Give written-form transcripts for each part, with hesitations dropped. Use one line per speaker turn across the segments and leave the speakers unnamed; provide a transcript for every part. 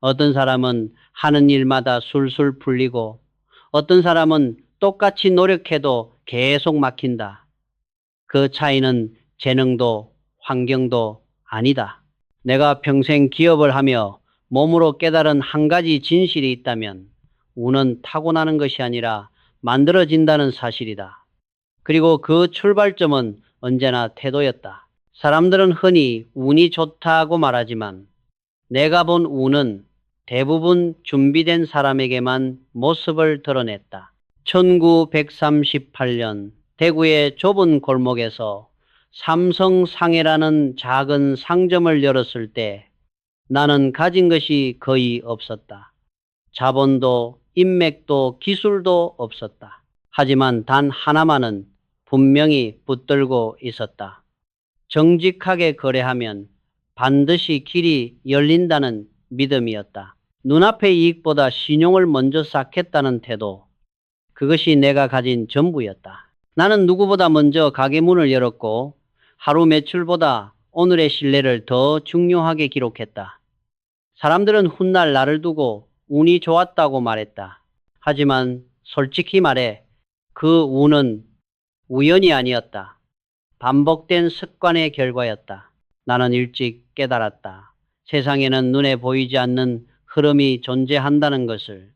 어떤 사람은 하는 일마다 술술 풀리고 어떤 사람은 똑같이 노력해도 계속 막힌다. 그 차이는 재능도 환경도 아니다. 내가 평생 기업을 하며 몸으로 깨달은 한 가지 진실이 있다면 운은 타고나는 것이 아니라 만들어진다는 사실이다. 그리고 그 출발점은 언제나 태도였다. 사람들은 흔히 운이 좋다고 말하지만 내가 본 운은 대부분 준비된 사람에게만 모습을 드러냈다. 1938년 대구의 좁은 골목에서 삼성상해라는 작은 상점을 열었을 때 나는 가진 것이 거의 없었다. 자본도 인맥도 기술도 없었다. 하지만 단 하나만은 분명히 붙들고 있었다. 정직하게 거래하면 반드시 길이 열린다는 믿음이었다. 눈앞의 이익보다 신용을 먼저 쌓겠다는 태도. 그것이 내가 가진 전부였다. 나는 누구보다 먼저 가게 문을 열었고 하루 매출보다 오늘의 신뢰를 더 중요하게 기록했다. 사람들은 훗날 나를 두고 운이 좋았다고 말했다. 하지만 솔직히 말해 그 운은 우연이 아니었다. 반복된 습관의 결과였다. 나는 일찍 깨달았다. 세상에는 눈에 보이지 않는 흐름이 존재한다는 것을.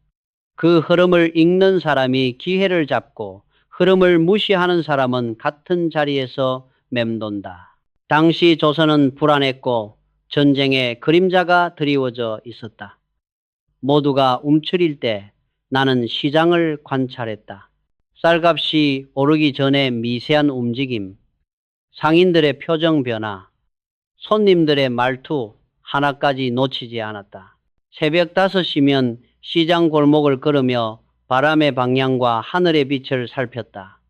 그 흐름을 읽는 사람이 기회를 잡고 흐름을 무시하는 사람은 같은 자리에서 맴돈다. 당시 조선은 불안했고 전쟁의 그림자가 드리워져 있었다. 모두가 움츠릴 때 나는 시장을 관찰했다. 쌀값이 오르기 전에 미세한 움직임, 상인들의 표정 변화, 손님들의 말투 하나까지 놓치지 않았다. 새벽 5시면 시장 골목을 걸으며 바람의 방향과 하늘의 빛을 살폈다.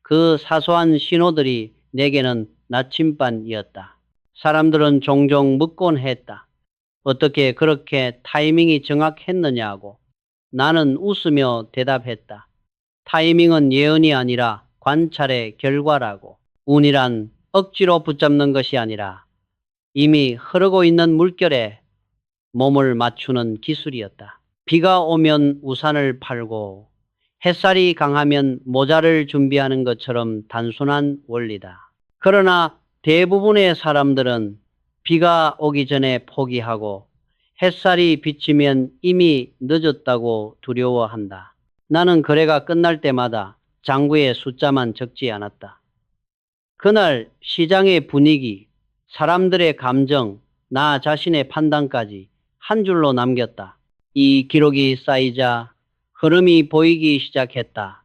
그 사소한 신호들이 내게는 나침반이었다. 사람들은 종종 묻곤 했다. 어떻게 그렇게 타이밍이 정확했느냐고. 나는 웃으며 대답했다. 타이밍은 예언이 아니라 관찰의 결과라고. 운이란 억지로 붙잡는 것이 아니라 이미 흐르고 있는 물결에 몸을 맞추는 기술이었다. 비가 오면 우산을 팔고 햇살이 강하면 모자를 준비하는 것처럼 단순한 원리다. 그러나 대부분의 사람들은 비가 오기 전에 포기하고 햇살이 비치면 이미 늦었다고 두려워한다. 나는 거래가 끝날 때마다 장부의 숫자만 적지 않았다. 그날 시장의 분위기, 사람들의 감정, 나 자신의 판단까지 한 줄로 남겼다. 이 기록이 쌓이자 흐름이 보이기 시작했다.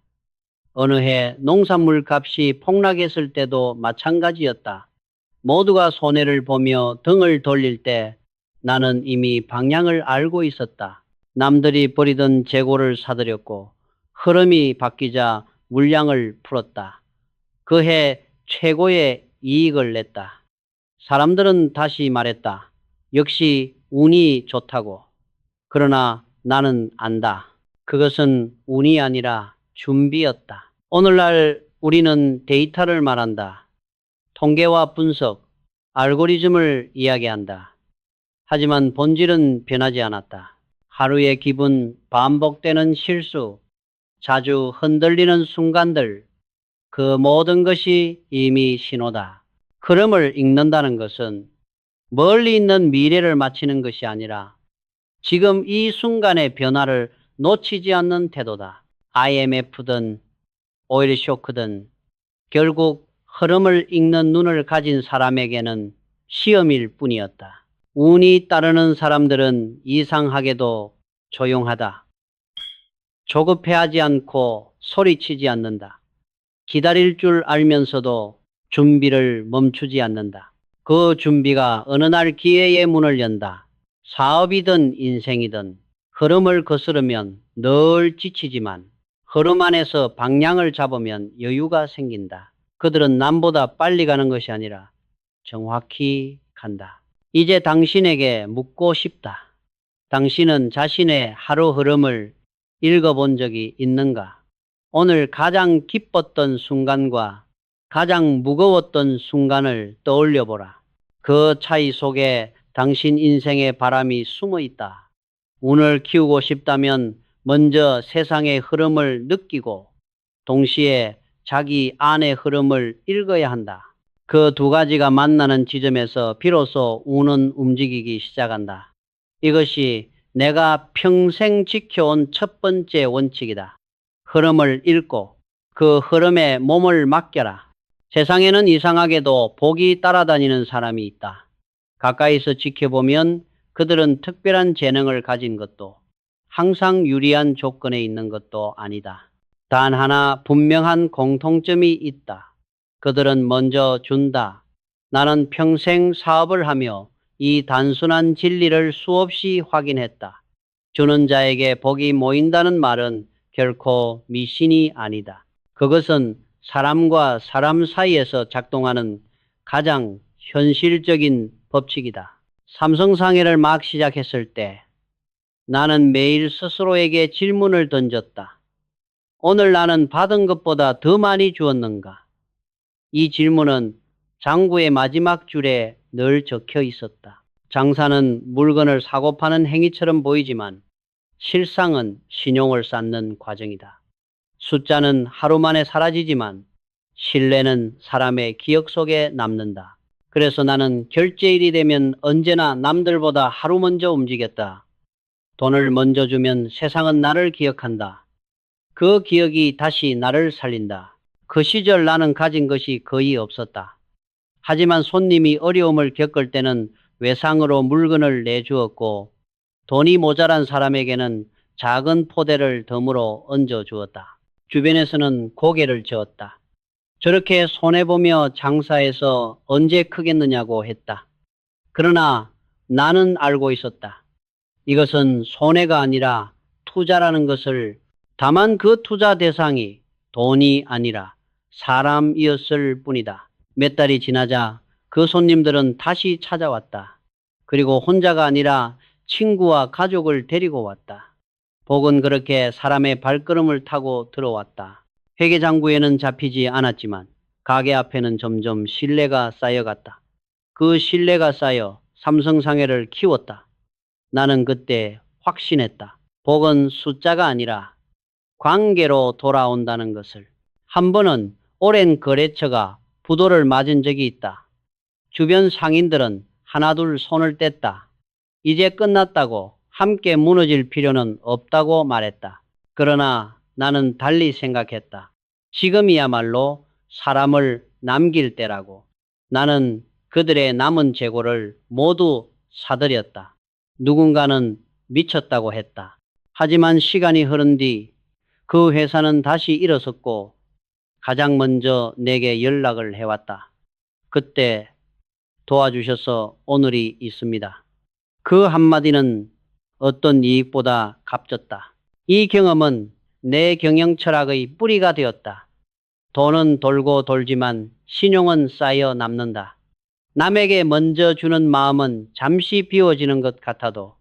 어느 해 농산물 값이 폭락했을 때도 마찬가지였다. 모두가 손해를 보며 등을 돌릴 때 나는 이미 방향을 알고 있었다. 남들이 버리던 재고를 사들였고 흐름이 바뀌자 물량을 풀었다. 그해 최고의 이익을 냈다. 사람들은 다시 말했다. 역시 운이 좋다고. 그러나 나는 안다. 그것은 운이 아니라 준비였다. 오늘날 우리는 데이터를 말한다. 통계와 분석, 알고리즘을 이야기한다. 하지만 본질은 변하지 않았다. 하루의 기분, 반복되는 실수, 자주 흔들리는 순간들, 그 모든 것이 이미 신호다. 흐름을 읽는다는 것은 멀리 있는 미래를 맞히는 것이 아니라 지금 이 순간의 변화를 놓치지 않는 태도다. IMF든 오일 쇼크든 결국 흐름을 읽는 눈을 가진 사람에게는 시험일 뿐이었다. 운이 따르는 사람들은 이상하게도 조용하다. 조급해하지 않고 소리치지 않는다. 기다릴 줄 알면서도 준비를 멈추지 않는다. 그 준비가 어느 날 기회의 문을 연다. 사업이든 인생이든 흐름을 거스르면 늘 지치지만 흐름 안에서 방향을 잡으면 여유가 생긴다. 그들은 남보다 빨리 가는 것이 아니라 정확히 간다. 이제 당신에게 묻고 싶다. 당신은 자신의 하루 흐름을 읽어본 적이 있는가? 오늘 가장 기뻤던 순간과 가장 무거웠던 순간을 떠올려 보라. 그 차이 속에 당신 인생의 바람이 숨어 있다. 운을 키우고 싶다면 먼저 세상의 흐름을 느끼고 동시에 자기 안의 흐름을 읽어야 한다. 그 두 가지가 만나는 지점에서 비로소 운은 움직이기 시작한다. 이것이 내가 평생 지켜온 첫 번째 원칙이다. 흐름을 읽고 그 흐름에 몸을 맡겨라. 세상에는 이상하게도 복이 따라다니는 사람이 있다. 가까이서 지켜보면 그들은 특별한 재능을 가진 것도 항상 유리한 조건에 있는 것도 아니다. 단 하나 분명한 공통점이 있다. 그들은 먼저 준다. 나는 평생 사업을 하며 이 단순한 진리를 수없이 확인했다. 주는 자에게 복이 모인다는 말은 결코 미신이 아니다. 그것은 사람과 사람 사이에서 작동하는 가장 현실적인 법칙이다. 삼성상회를 막 시작했을 때 나는 매일 스스로에게 질문을 던졌다. 오늘 나는 받은 것보다 더 많이 주었는가? 이 질문은 장구의 마지막 줄에 늘 적혀 있었다. 장사는 물건을 사고 파는 행위처럼 보이지만 실상은 신용을 쌓는 과정이다. 숫자는 하루 만에 사라지지만 신뢰는 사람의 기억 속에 남는다. 그래서 나는 결제일이 되면 언제나 남들보다 하루 먼저 움직였다. 돈을 먼저 주면 세상은 나를 기억한다. 그 기억이 다시 나를 살린다. 그 시절 나는 가진 것이 거의 없었다. 하지만 손님이 어려움을 겪을 때는 외상으로 물건을 내주었고 돈이 모자란 사람에게는 작은 포대를 덤으로 얹어주었다. 주변에서는 고개를 저었다. 저렇게 손해보며 장사해서 언제 크겠느냐고 했다. 그러나 나는 알고 있었다. 이것은 손해가 아니라 투자라는 것을, 다만 그 투자 대상이 돈이 아니라 사람이었을 뿐이다. 몇 달이 지나자 그 손님들은 다시 찾아왔다. 그리고 혼자가 아니라 친구와 가족을 데리고 왔다. 복은 그렇게 사람의 발걸음을 타고 들어왔다. 회계장부에는 잡히지 않았지만 가게 앞에는 점점 신뢰가 쌓여갔다. 그 신뢰가 쌓여 삼성상회를 키웠다. 나는 그때 확신했다. 복은 숫자가 아니라 관계로 돌아온다는 것을. 한 번은 오랜 거래처가 부도를 맞은 적이 있다. 주변 상인들은 하나둘 손을 뗐다. 이제 끝났다고, 함께 무너질 필요는 없다고 말했다. 그러나 나는 달리 생각했다. 지금이야말로 사람을 남길 때라고. 나는 그들의 남은 재고를 모두 사들였다. 누군가는 미쳤다고 했다. 하지만 시간이 흐른 뒤 그 회사는 다시 일어섰고 가장 먼저 내게 연락을 해왔다. 그때 도와주셔서 오늘이 있습니다. 그 한마디는 어떤 이익보다 값졌다. 이 경험은 내 경영 철학의 뿌리가 되었다. 돈은 돌고 돌지만 신용은 쌓여 남는다. 남에게 먼저 주는 마음은 잠시 비워지는 것 같아도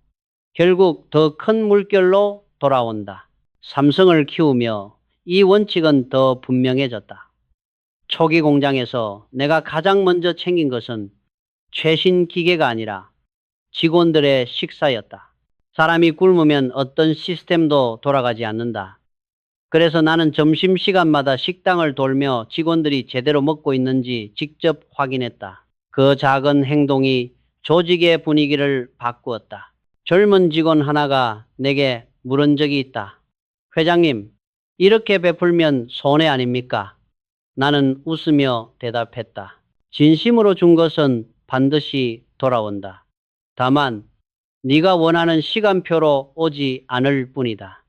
결국 더 큰 물결로 돌아온다. 삼성을 키우며 이 원칙은 더 분명해졌다. 초기 공장에서 내가 가장 먼저 챙긴 것은 최신 기계가 아니라 직원들의 식사였다. 사람이 굶으면 어떤 시스템도 돌아가지 않는다. 그래서 나는 점심시간마다 식당을 돌며 직원들이 제대로 먹고 있는지 직접 확인했다. 그 작은 행동이 조직의 분위기를 바꾸었다. 젊은 직원 하나가 내게 물은 적이 있다. 회장님, 이렇게 베풀면 손해 아닙니까? 나는 웃으며 대답했다. 진심으로 준 것은 반드시 돌아온다. 다만 네가 원하는 시간표로 오지 않을 뿐이다.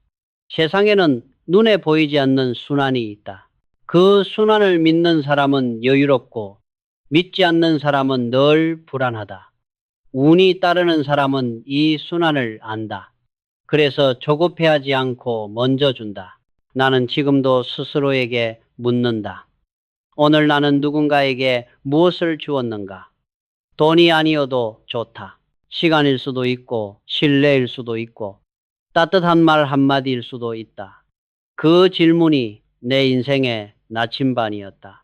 세상에는 눈에 보이지 않는 순환이 있다. 그 순환을 믿는 사람은 여유롭고 믿지 않는 사람은 늘 불안하다. 운이 따르는 사람은 이 순환을 안다. 그래서 조급해하지 않고 먼저 준다. 나는 지금도 스스로에게 묻는다. 오늘 나는 누군가에게 무엇을 주었는가? 돈이 아니어도 좋다. 시간일 수도 있고 신뢰일 수도 있고 따뜻한 말 한마디일 수도 있다. 그 질문이 내 인생의 나침반이었다.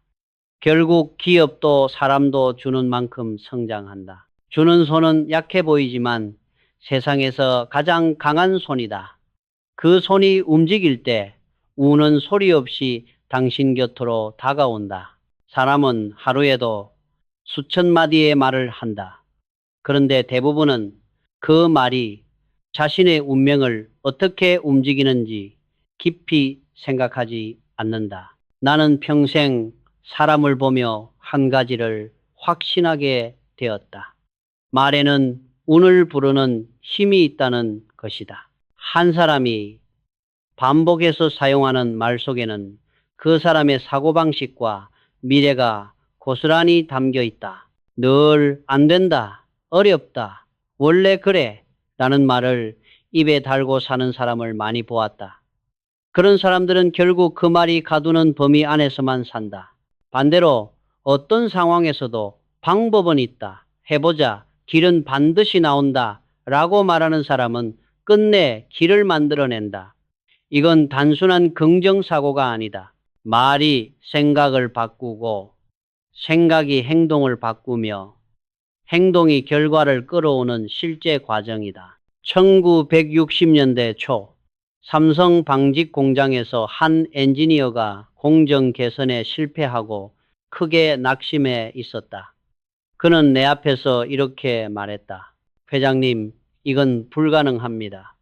결국 기업도 사람도 주는 만큼 성장한다. 주는 손은 약해 보이지만 세상에서 가장 강한 손이다. 그 손이 움직일 때 우는 소리 없이 당신 곁으로 다가온다. 사람은 하루에도 수천 마디의 말을 한다. 그런데 대부분은 그 말이 자신의 운명을 어떻게 움직이는지 깊이 생각하지 않는다. 나는 평생 사람을 보며 한 가지를 확신하게 되었다. 말에는 운을 부르는 힘이 있다는 것이다. 한 사람이 반복해서 사용하는 말 속에는 그 사람의 사고방식과 미래가 고스란히 담겨 있다. 늘 안 된다, 어렵다, 원래 그래 라는 말을 입에 달고 사는 사람을 많이 보았다. 그런 사람들은 결국 그 말이 가두는 범위 안에서만 산다. 반대로 어떤 상황에서도 방법은 있다, 해보자, 길은 반드시 나온다 라고 말하는 사람은 끝내 길을 만들어낸다. 이건 단순한 긍정사고가 아니다. 말이 생각을 바꾸고 생각이 행동을 바꾸며 행동이 결과를 끌어오는 실제 과정이다. 1960년대 초 삼성 방직 공장에서 한 엔지니어가 공정 개선에 실패하고 크게 낙심해 있었다. 그는 내 앞에서 이렇게 말했다. 회장님, 이건 불가능합니다.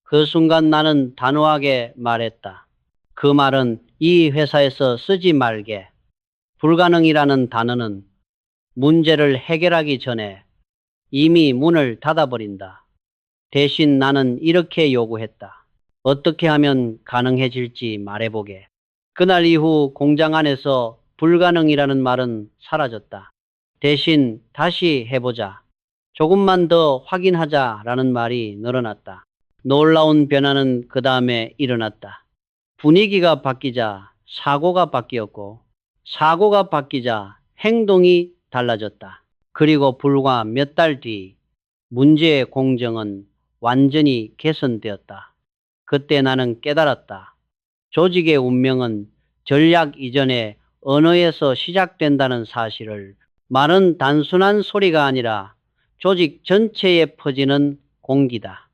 그 순간 나는 단호하게 말했다. 그 말은 이 회사에서 쓰지 말게. 불가능이라는 단어는 문제를 해결하기 전에 이미 문을 닫아버린다. 대신 나는 이렇게 요구했다. 어떻게 하면 가능해질지 말해보게. 그날 이후 공장 안에서 불가능이라는 말은 사라졌다. 대신 다시 해보자, 조금만 더 확인하자라는 말이 늘어났다. 놀라운 변화는 그 다음에 일어났다. 분위기가 바뀌자 사고가 바뀌었고, 사고가 바뀌자 행동이 달라졌다. 그리고 불과 몇 달 뒤 문제의 공정은 완전히 개선되었다. 그때 나는 깨달았다. 조직의 운명은 전략 이전에 언어에서 시작된다는 사실을. 말은 단순한 소리가 아니라 조직 전체에 퍼지는 공기다.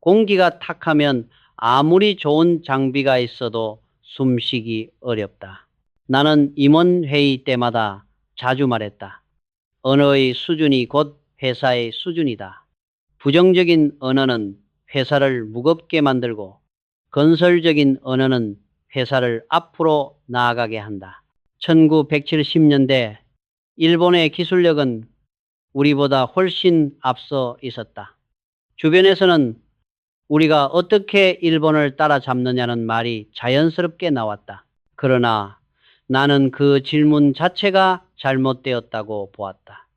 공기가 탁하면 아무리 좋은 장비가 있어도 숨쉬기 어렵다. 나는 임원회의 때마다 자주 말했다. 언어의 수준이 곧 회사의 수준이다. 부정적인 언어는 회사를 무겁게 만들고 건설적인 언어는 회사를 앞으로 나아가게 한다. 1970년대 일본의 기술력은 우리보다 훨씬 앞서 있었다. 주변에서는 우리가 어떻게 일본을 따라잡느냐는 말이 자연스럽게 나왔다. 그러나 나는 그 질문 자체가 잘못되었다고 보았다.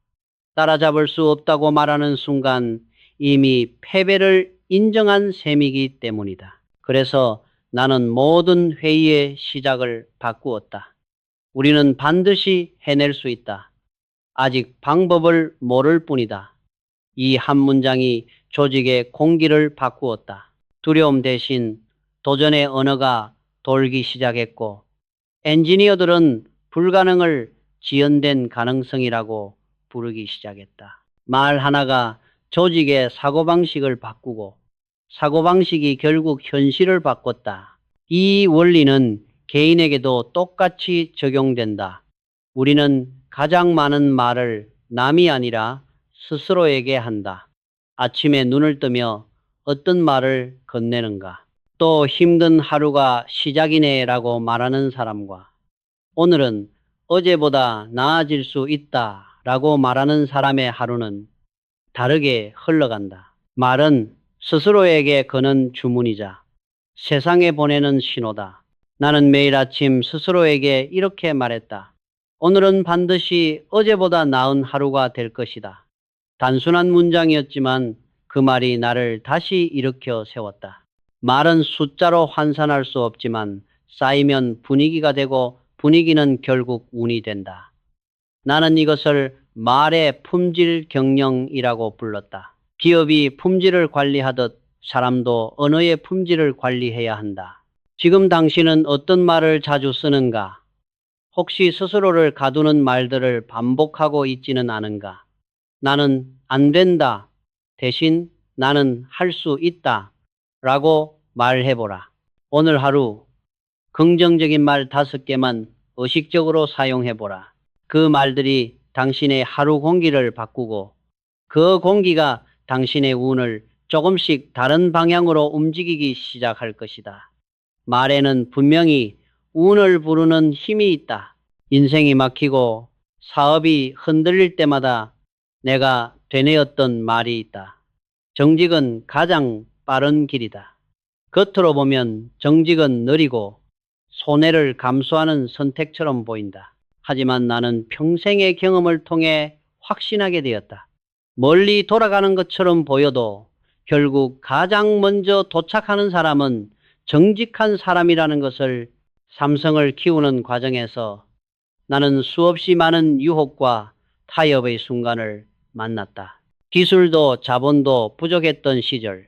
따라잡을 수 없다고 말하는 순간 이미 패배를 인정한 셈이기 때문이다. 그래서 나는 모든 회의의 시작을 바꾸었다. 우리는 반드시 해낼 수 있다. 아직 방법을 모를 뿐이다. 이 한 문장이 조직의 공기를 바꾸었다. 두려움 대신 도전의 언어가 돌기 시작했고, 엔지니어들은 불가능을 지연된 가능성이라고 부르기 시작했다. 말 하나가 조직의 사고방식을 바꾸고 사고방식이 결국 현실을 바꿨다. 이 원리는 개인에게도 똑같이 적용된다. 우리는 가장 많은 말을 남이 아니라 스스로에게 한다. 아침에 눈을 뜨며 어떤 말을 건네는가? 또 힘든 하루가 시작이네 라고 말하는 사람과 오늘은 어제보다 나아질 수 있다 라고 말하는 사람의 하루는 다르게 흘러간다. 말은 스스로에게 거는 주문이자 세상에 보내는 신호다. 나는 매일 아침 스스로에게 이렇게 말했다. 오늘은 반드시 어제보다 나은 하루가 될 것이다. 단순한 문장이었지만 그 말이 나를 다시 일으켜 세웠다. 말은 숫자로 환산할 수 없지만 쌓이면 분위기가 되고 분위기는 결국 운이 된다. 나는 이것을 말의 품질 경영이라고 불렀다. 기업이 품질을 관리하듯 사람도 언어의 품질을 관리해야 한다. 지금 당신은 어떤 말을 자주 쓰는가? 혹시 스스로를 가두는 말들을 반복하고 있지는 않은가? 나는 안 된다 대신 나는 할 수 있다 라고 말해보라. 오늘 하루 긍정적인 말 5개만 의식적으로 사용해보라. 그 말들이 당신의 하루 공기를 바꾸고 그 공기가 당신의 운을 조금씩 다른 방향으로 움직이기 시작할 것이다. 말에는 분명히 운을 부르는 힘이 있다. 인생이 막히고 사업이 흔들릴 때마다 내가 되뇌었던 말이 있다. 정직은 가장 빠른 길이다. 겉으로 보면 정직은 느리고 손해를 감수하는 선택처럼 보인다. 하지만 나는 평생의 경험을 통해 확신하게 되었다. 멀리 돌아가는 것처럼 보여도 결국 가장 먼저 도착하는 사람은 정직한 사람이라는 것을 삼성을 키우는 과정에서 나는 수없이 많은 유혹과 타협의 순간을 만났다. 기술도 자본도 부족했던 시절,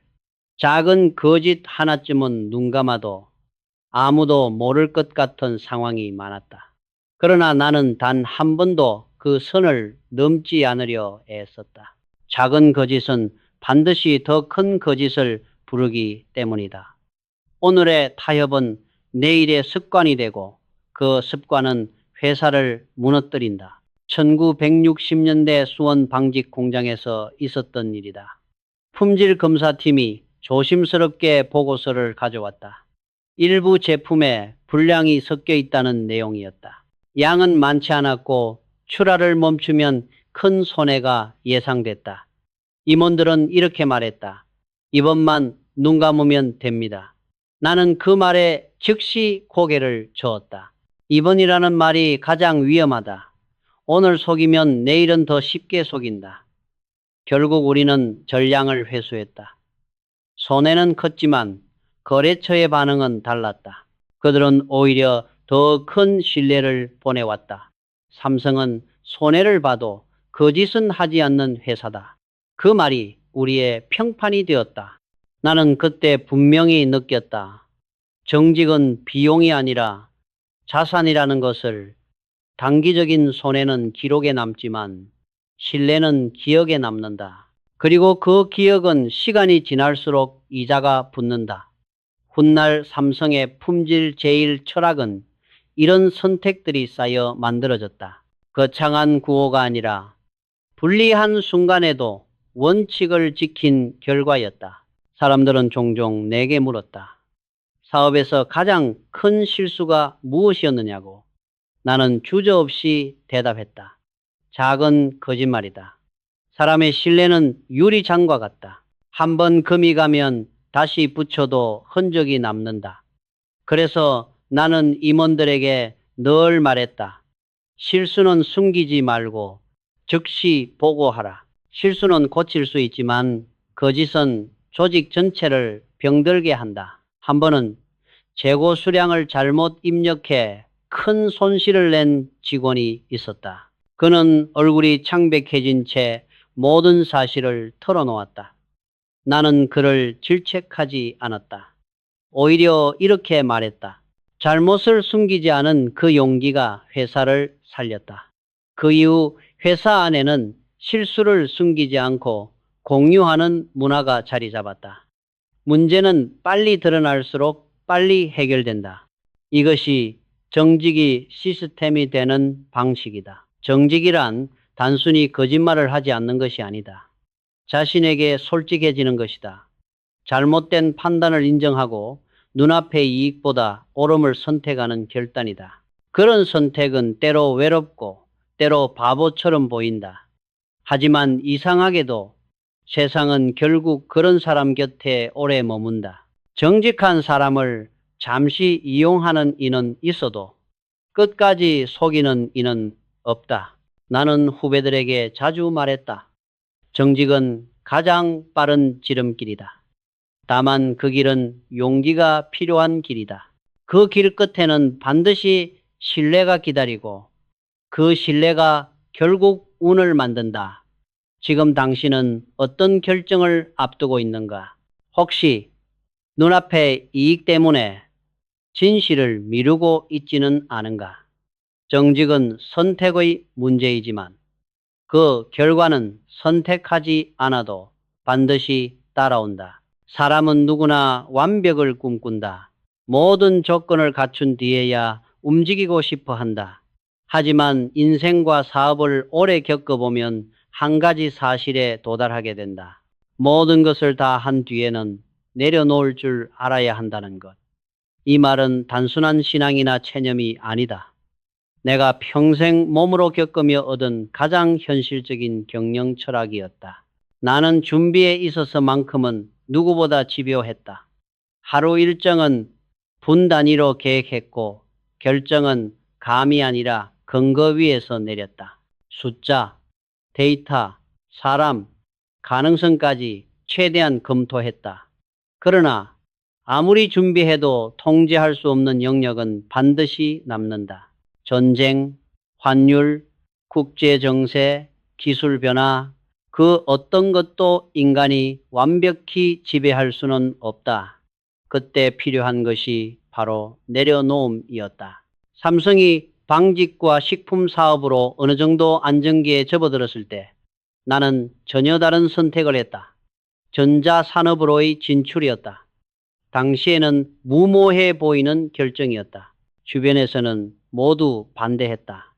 작은 거짓 하나쯤은 눈 감아도 아무도 모를 것 같은 상황이 많았다. 그러나 나는 단 한 번도 그 선을 넘지 않으려 애썼다. 작은 거짓은 반드시 더 큰 거짓을 부르기 때문이다. 오늘의 타협은 내일의 습관이 되고 그 습관은 회사를 무너뜨린다. 1960년대 수원 방직 공장에서 있었던 일이다. 품질 검사팀이 조심스럽게 보고서를 가져왔다. 일부 제품에 불량이 섞여 있다는 내용이었다. 양은 많지 않았고 출하를 멈추면 큰 손해가 예상됐다. 임원들은 이렇게 말했다. 이번만 눈 감으면 됩니다. 나는 그 말에 즉시 고개를 저었다. 이번이라는 말이 가장 위험하다. 오늘 속이면 내일은 더 쉽게 속인다. 결국 우리는 전량을 회수했다. 손해는 컸지만 거래처의 반응은 달랐다. 그들은 오히려 더 큰 신뢰를 보내왔다. 삼성은 손해를 봐도 거짓은 하지 않는 회사다. 그 말이 우리의 평판이 되었다. 나는 그때 분명히 느꼈다. 정직은 비용이 아니라 자산이라는 것을. 단기적인 손해는 기록에 남지만 신뢰는 기억에 남는다. 그리고 그 기억은 시간이 지날수록 이자가 붙는다. 훗날 삼성의 품질 제일 철학은 이런 선택들이 쌓여 만들어졌다. 거창한 구호가 아니라 불리한 순간에도 원칙을 지킨 결과였다. 사람들은 종종 내게 물었다. 사업에서 가장 큰 실수가 무엇이었느냐고. 나는 주저없이 대답했다. 작은 거짓말이다. 사람의 신뢰는 유리창과 같다. 한번 금이 가면 다시 붙여도 흔적이 남는다. 그래서 나는 임원들에게 늘 말했다. 실수는 숨기지 말고 즉시 보고하라. 실수는 고칠 수 있지만 거짓은 조직 전체를 병들게 한다. 한 번은 재고 수량을 잘못 입력해 큰 손실을 낸 직원이 있었다. 그는 얼굴이 창백해진 채 모든 사실을 털어놓았다. 나는 그를 질책하지 않았다. 오히려 이렇게 말했다. 잘못을 숨기지 않은 그 용기가 회사를 살렸다. 그 이후 회사 안에는 실수를 숨기지 않고 공유하는 문화가 자리 잡았다. 문제는 빨리 드러날수록 빨리 해결된다. 이것이 정직이 시스템이 되는 방식이다. 정직이란 단순히 거짓말을 하지 않는 것이 아니다. 자신에게 솔직해지는 것이다. 잘못된 판단을 인정하고 눈앞의 이익보다 옳음을 선택하는 결단이다. 그런 선택은 때로 외롭고 때로 바보처럼 보인다. 하지만 이상하게도 세상은 결국 그런 사람 곁에 오래 머문다. 정직한 사람을 잠시 이용하는 이는 있어도 끝까지 속이는 이는 없다. 나는 후배들에게 자주 말했다. 정직은 가장 빠른 지름길이다. 다만 그 길은 용기가 필요한 길이다. 그 길 끝에는 반드시 신뢰가 기다리고 그 신뢰가 결국 운을 만든다. 지금 당신은 어떤 결정을 앞두고 있는가? 혹시 눈앞의 이익 때문에 진실을 미루고 있지는 않은가? 정직은 선택의 문제이지만 그 결과는 선택하지 않아도 반드시 따라온다. 사람은 누구나 완벽을 꿈꾼다. 모든 조건을 갖춘 뒤에야 움직이고 싶어 한다. 하지만 인생과 사업을 오래 겪어보면 한 가지 사실에 도달하게 된다. 모든 것을 다 한 뒤에는 내려놓을 줄 알아야 한다는 것. 이 말은 단순한 신앙이나 체념이 아니다. 내가 평생 몸으로 겪으며 얻은 가장 현실적인 경영 철학이었다. 나는 준비에 있어서만큼은 누구보다 집요했다. 하루 일정은 분 단위로 계획했고 결정은 감이 아니라 근거 위에서 내렸다. 숫자, 데이터, 사람, 가능성까지 최대한 검토했다. 그러나 아무리 준비해도 통제할 수 없는 영역은 반드시 남는다. 전쟁, 환율, 국제 정세, 기술 변화, 그 어떤 것도 인간이 완벽히 지배할 수는 없다. 그때 필요한 것이 바로 내려놓음이었다. 삼성이 방직과 식품 사업으로 어느 정도 안정기에 접어들었을 때 나는 전혀 다른 선택을 했다. 전자산업으로의 진출이었다. 당시에는 무모해 보이는 결정이었다. 주변에서는 모두 반대했다.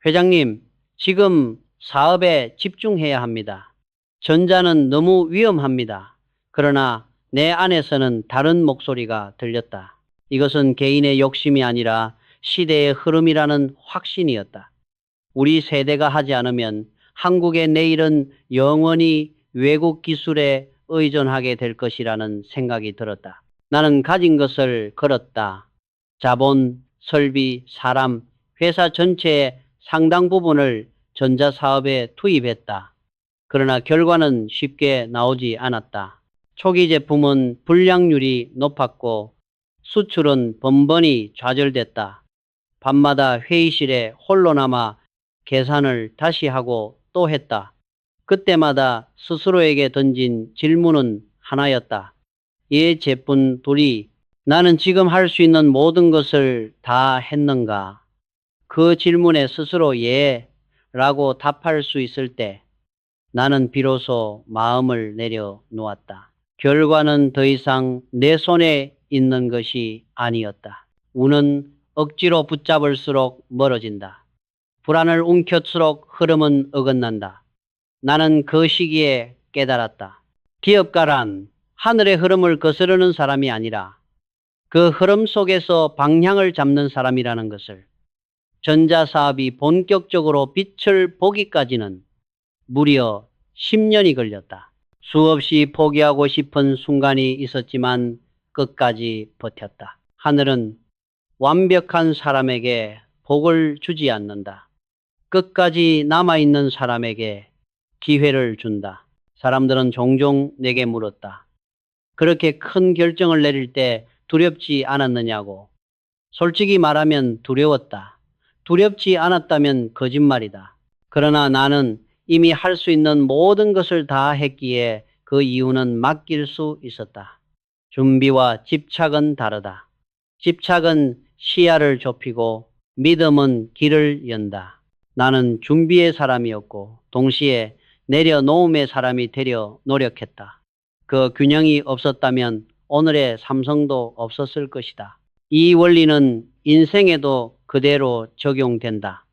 회장님, 지금 사업에 집중해야 합니다. 전자는 너무 위험합니다. 그러나 내 안에서는 다른 목소리가 들렸다. 이것은 개인의 욕심이 아니라 시대의 흐름이라는 확신이었다. 우리 세대가 하지 않으면 한국의 내일은 영원히 외국 기술에 의존하게 될 것이라는 생각이 들었다. 나는 가진 것을 걸었다. 자본, 설비, 사람, 회사 전체의 상당 부분을 전자사업에 투입했다. 그러나 결과는 쉽게 나오지 않았다. 초기 제품은 불량률이 높았고 수출은 번번이 좌절됐다. 밤마다 회의실에 홀로 남아 계산을 다시 하고 또 했다. 그때마다 스스로에게 던진 질문은 하나였다. 예, 제뿐 둘이 나는 지금 할 수 있는 모든 것을 다 했는가? 그 질문에 스스로 예 라고 답할 수 있을 때 나는 비로소 마음을 내려놓았다. 결과는 더 이상 내 손에 있는 것이 아니었다. 운은 억지로 붙잡을수록 멀어진다. 불안을 움켜쥘수록 흐름은 어긋난다. 나는 그 시기에 깨달았다. 기업가란 하늘의 흐름을 거스르는 사람이 아니라 그 흐름 속에서 방향을 잡는 사람이라는 것을. 전자사업이 본격적으로 빛을 보기까지는 무려 10년이 걸렸다. 수없이 포기하고 싶은 순간이 있었지만 끝까지 버텼다. 하늘은 완벽한 사람에게 복을 주지 않는다. 끝까지 남아있는 사람에게 기회를 준다. 사람들은 종종 내게 물었다. 그렇게 큰 결정을 내릴 때 두렵지 않았느냐고. 솔직히 말하면 두려웠다. 두렵지 않았다면 거짓말이다. 그러나 나는 이미 할 수 있는 모든 것을 다 했기에 그 이유는 맡길 수 있었다. 준비와 집착은 다르다. 집착은 시야를 좁히고 믿음은 길을 연다. 나는 준비의 사람이었고 동시에 내려놓음의 사람이 되려 노력했다. 그 균형이 없었다면 오늘의 삼성도 없었을 것이다. 이 원리는 인생에도 그대로 적용된다.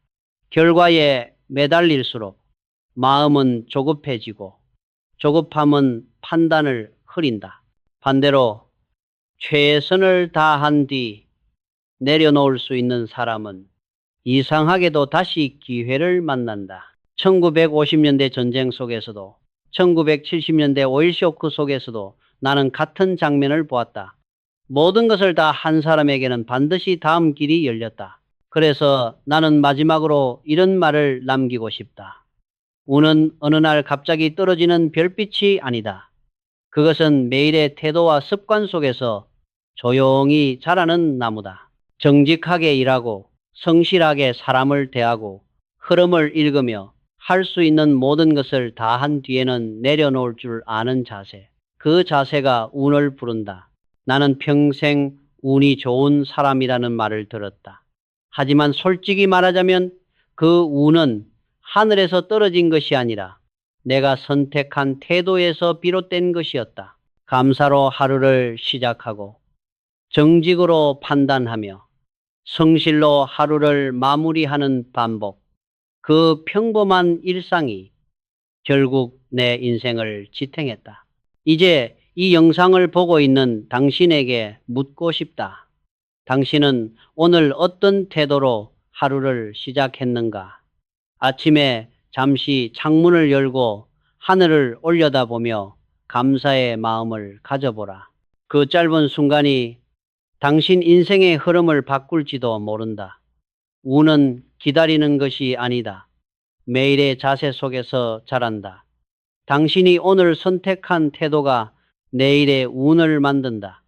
결과에 매달릴수록 마음은 조급해지고 조급함은 판단을 흐린다. 반대로 최선을 다한 뒤 내려놓을 수 있는 사람은 이상하게도 다시 기회를 만난다. 1950년대 전쟁 속에서도 1970년대 오일 쇼크 속에서도 나는 같은 장면을 보았다. 모든 것을 다 한 사람에게는 반드시 다음 길이 열렸다. 그래서 나는 마지막으로 이런 말을 남기고 싶다. 운은 어느 날 갑자기 떨어지는 별빛이 아니다. 그것은 매일의 태도와 습관 속에서 조용히 자라는 나무다. 정직하게 일하고 성실하게 사람을 대하고 흐름을 읽으며 할 수 있는 모든 것을 다 한 뒤에는 내려놓을 줄 아는 자세. 그 자세가 운을 부른다. 나는 평생 운이 좋은 사람이라는 말을 들었다. 하지만 솔직히 말하자면 그 운은 하늘에서 떨어진 것이 아니라 내가 선택한 태도에서 비롯된 것이었다. 감사로 하루를 시작하고 정직으로 판단하며 성실로 하루를 마무리하는 반복. 그 평범한 일상이 결국 내 인생을 지탱했다. 이제 이 영상을 보고 있는 당신에게 묻고 싶다. 당신은 오늘 어떤 태도로 하루를 시작했는가? 아침에 잠시 창문을 열고 하늘을 올려다보며 감사의 마음을 가져보라. 그 짧은 순간이 당신 인생의 흐름을 바꿀지도 모른다. 운은 기다리는 것이 아니다. 매일의 자세 속에서 자란다. 당신이 오늘 선택한 태도가 내일의 운을 만든다.